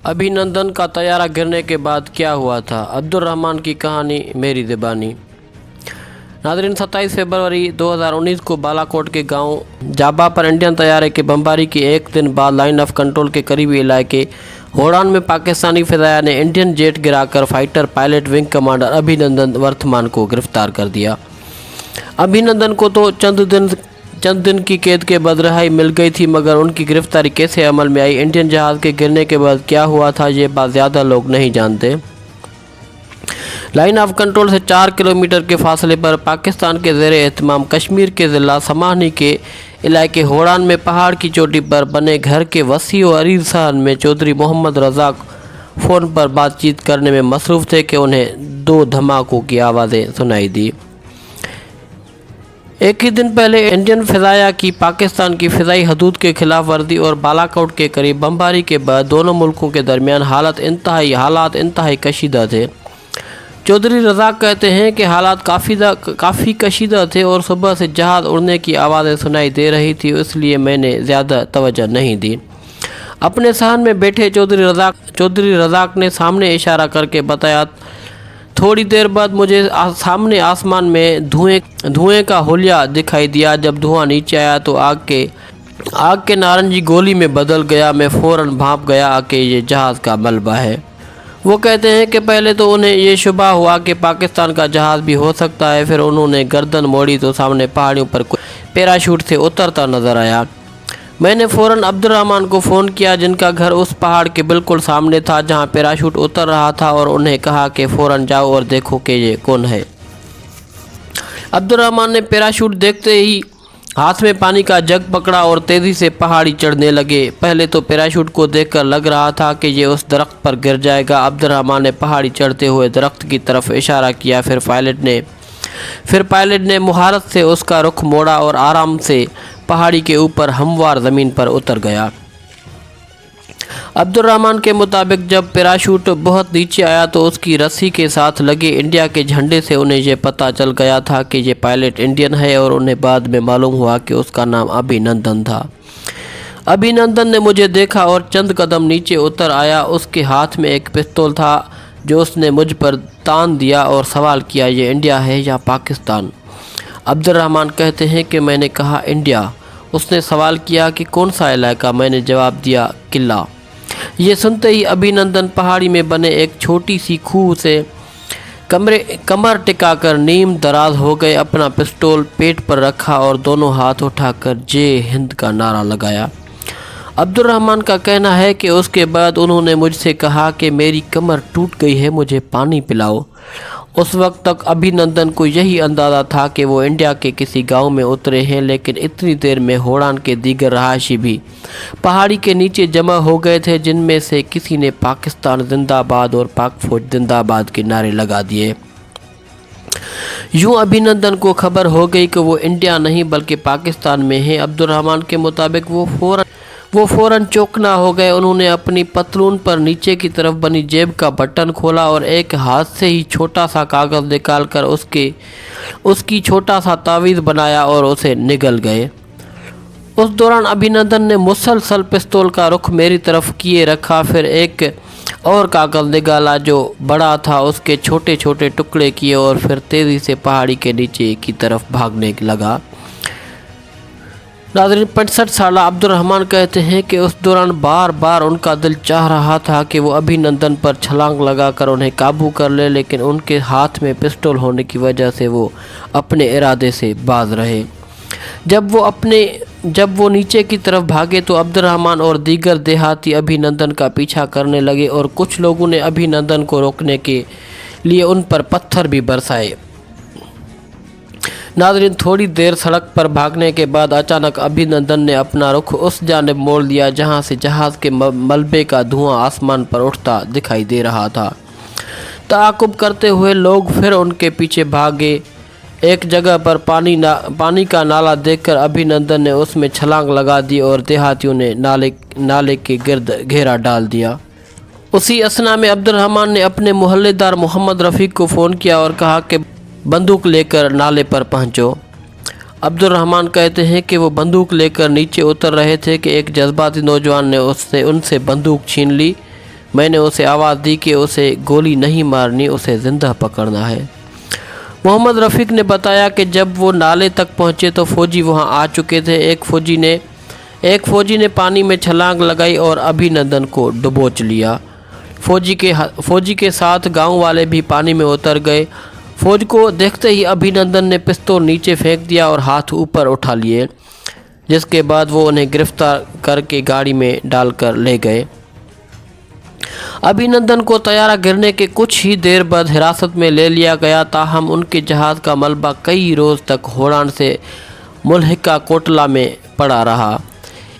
अभिनंदन का तैयारा गिरने के बाद क्या हुआ था? अब्दुल रहमान की कहानी मेरी ज़बानी। नाज़रीन, 27 फरवरी 2019 को बालाकोट के गांव जाबा पर इंडियन तैयारे के बमबारी के एक दिन बाद लाइन ऑफ कंट्रोल के करीबी इलाके होड़ान में पाकिस्तानी फ़िज़ाया ने इंडियन जेट गिराकर fighter pilot wing commander Abhinandan Varthaman को गिरफ्तार कर दिया। अभिनंदन को तो चंद दिन की कैद के बाद रिहाई मिल गई थी, मगर उनकी गिरफ्तारी कैसे अमल में आई, इंडियन जहाज़ के गिरने के बाद क्या हुआ था, ये बात ज़्यादा लोग नहीं जानते। लाइन ऑफ कंट्रोल से 4 किलोमीटर के फासले पर पाकिस्तान के ज़ेर एहतमाम कश्मीर के ज़िला समानी के इलाके होड़ान में पहाड़ की चोटी पर बने घर के वसी और अरीज साहन में चौधरी मोहम्मद रज़ाक फ़ोन पर बातचीत करने में मसरूफ़ थे कि उन्हें 2 धमाकों की आवाज़ें सुनाई दी। एक ही दिन पहले इंडियन फ़िज़ाया की पाकिस्तान की फ़िज़ाई हदूद के खिलाफ वर्दी और बालाकोट के करीब बमबारी के बाद दोनों मुल्कों के दरमियान हालात इंतहाई कशीदा थे। चौधरी रज़ाक कहते हैं कि हालात काफ़ी कशीदा थे और सुबह से जहाज़ उड़ने की आवाज़ें सुनाई दे रही थी, इसलिए मैंने ज़्यादा तवज्जो नहीं दी। अपने सहन में बैठे चौधरी रज़ाक ने सामने इशारा करके बताया, थोड़ी देर बाद मुझे सामने आसमान में धुएं का हुलिया दिखाई दिया। जब धुआं नीचे आया तो आग के नारंगी गोली में बदल गया। मैं फ़ौरन भांप गया कि ये जहाज़ का मलबा है। वो कहते हैं कि पहले तो उन्हें ये शुबा हुआ कि पाकिस्तान का जहाज़ भी हो सकता है। फिर उन्होंने गर्दन मोड़ी तो सामने पहाड़ियों पर पैराशूट से उतरता नज़र आया। मैंने फ़ौरन अब्दुल रहमान को फ़ोन किया, जिनका घर उस पहाड़ के बिल्कुल सामने था जहां पैराशूट उतर रहा था, और उन्हें कहा कि फ़ौरन जाओ और देखो कि ये कौन है। अब्दुल रहमान ने पैराशूट देखते ही हाथ में पानी का जग पकड़ा और तेज़ी से पहाड़ी चढ़ने लगे। पहले तो पैराशूट को देखकर लग रहा था कि ये उस दरख्त पर गिर जाएगा। अब्दुल रहमान ने पहाड़ी चढ़ते हुए दरख्त की तरफ इशारा किया। फिर पायलट ने मुहारत से उसका रुख मोड़ा और आराम से पहाड़ी के ऊपर हमवार ज़मीन पर उतर गया। अब्दुल रहमान के मुताबिक जब पैराशूट बहुत नीचे आया तो उसकी रस्सी के साथ लगे इंडिया के झंडे से उन्हें यह पता चल गया था कि ये पायलट इंडियन है, और उन्हें बाद में मालूम हुआ कि उसका नाम अभिनंदन था। अभिनंदन ने मुझे देखा और चंद कदम नीचे उतर आया। उसके हाथ में एक पिस्तौल था जो उसने मुझ पर तान दिया और सवाल किया, ये इंडिया है या पाकिस्तान? अब्दुल रहमान कहते हैं कि मैंने कहा इंडिया। उसने सवाल किया कि कौन सा इलाका? मैंने जवाब दिया किला। ये सुनते ही अभिनंदन पहाड़ी में बने एक छोटी सी खूह से कमर टिकाकर नीम दराज हो गए, अपना पिस्तौल पेट पर रखा और दोनों हाथ उठाकर जय हिंद का नारा लगाया। अब्दुल रहमान का कहना है कि उसके बाद उन्होंने मुझसे कहा कि मेरी कमर टूट गई है, मुझे पानी पिलाओ। उस वक्त तक अभिनंदन को यही अंदाज़ा था कि वो इंडिया के किसी गांव में उतरे हैं, लेकिन इतनी देर में होड़ान के दीगर रहायशी भी पहाड़ी के नीचे जमा हो गए थे, जिनमें से किसी ने पाकिस्तान जिंदाबाद और पाक फौज जिंदाबाद के नारे लगा दिए। यूं अभिनंदन को खबर हो गई कि वो इंडिया नहीं बल्कि पाकिस्तान में है। अब्दुल रहमान के मुताबिक वो फ़ौरन चौंकना हो गए। उन्होंने अपनी पतलून पर नीचे की तरफ बनी जेब का बटन खोला और एक हाथ से ही छोटा सा कागज़ निकालकर उसकी छोटा सा तावीज़ बनाया और उसे निगल गए। उस दौरान अभिनंदन ने मुसलसल पिस्तौल का रुख मेरी तरफ किए रखा। फिर एक और कागज़ निकाला जो बड़ा था, उसके छोटे छोटे टुकड़े किए और फिर तेज़ी से पहाड़ी के नीचे की तरफ भागने लगा। नाज़रीन, 65 साल अब्दुल रहमान कहते हैं कि उस दौरान बार बार उनका दिल चाह रहा था कि वो अभिनंदन पर छलांग लगाकर उन्हें काबू कर ले, लेकिन उनके हाथ में पिस्तौल होने की वजह से वो अपने इरादे से बाज रहे। जब वो नीचे की तरफ भागे तो अब्दुल रहमान और दीगर देहाती अभिनंदन का पीछा करने लगे और कुछ लोगों ने अभिनंदन को रोकने के लिए उन पर पत्थर भी बरसाए। नाज़रीन, थोड़ी देर सड़क पर भागने के बाद अचानक अभिनंदन ने अपना रुख उस जानिब मोड़ लिया जहां से जहाज़ के मलबे का धुआं आसमान पर उठता दिखाई दे रहा था। ताक़ुब करते हुए लोग फिर उनके पीछे भागे। एक जगह पर पानी का नाला देखकर अभिनंदन ने उसमें छलांग लगा दी और देहातियों ने नाले के गिर्द घेरा डाल दिया। उसी असना में अब्दुल रहमान ने अपने मोहल्लेदार मोहम्मद रफ़ीक को फ़ोन किया और कहा कि बंदूक लेकर नाले पर पहुंचो। अब्दुल रहमान कहते हैं कि वो बंदूक लेकर नीचे उतर रहे थे कि एक जज्बाती नौजवान ने उनसे बंदूक छीन ली। میں نے اسے آواز دی کہ اسے گولی نہیں مارنی، اسے زندہ پکڑنا ہے۔ محمد رفیق نے بتایا کہ جب وہ نالے تک پہنچے تو فوجی وہاں آ چکے تھے۔ ایک فوجی نے پانی میں چھلانگ لگائی اور ابھینندن کو ڈبوچ لیا۔ فوجی کے ساتھ گاؤں والے بھی پانی میں اتر گئے۔ فوج کو دیکھتے ہی ابھینندن نے پستول نیچے پھینک دیا اور ہاتھ اوپر اٹھا لیے، جس کے بعد وہ انہیں گرفتار کر کے گاڑی میں ڈال کر لے گئے۔ ابھینندن کو طیارہ گرنے کے کچھ ہی دیر بعد حراست میں لے لیا گیا، تاہم ان کے جہاز کا ملبہ کئی روز تک ہوڑان سے ملحقہ کوٹلہ میں پڑا رہا۔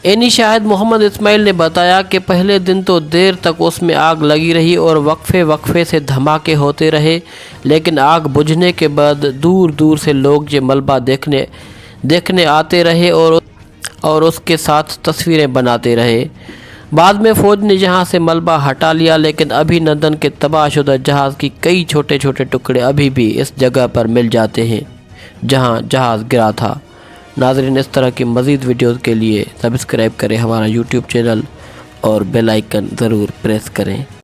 عینی شاہد محمد اسماعیل نے بتایا کہ پہلے دن تو دیر تک اس میں آگ لگی رہی اور وقفے سے دھماکے ہوتے رہے، لیکن آگ بجھنے کے بعد دور دور سے لوگ یہ ملبہ دیکھنے آتے رہے اور اس کے ساتھ تصویریں بناتے رہے۔ بعد میں فوج نے یہاں سے ملبہ ہٹا لیا، لیکن ابھینندن کے تباہ شدہ جہاز کی کئی چھوٹے چھوٹے ٹکڑے ابھی بھی اس جگہ پر مل جاتے ہیں جہاں جہاز گرا تھا۔ ناظرین، اس طرح کی مزید ویڈیوز کے لیے سبسکرائب کریں ہمارا یوٹیوب چینل اور بیل آئیکن ضرور پریس کریں۔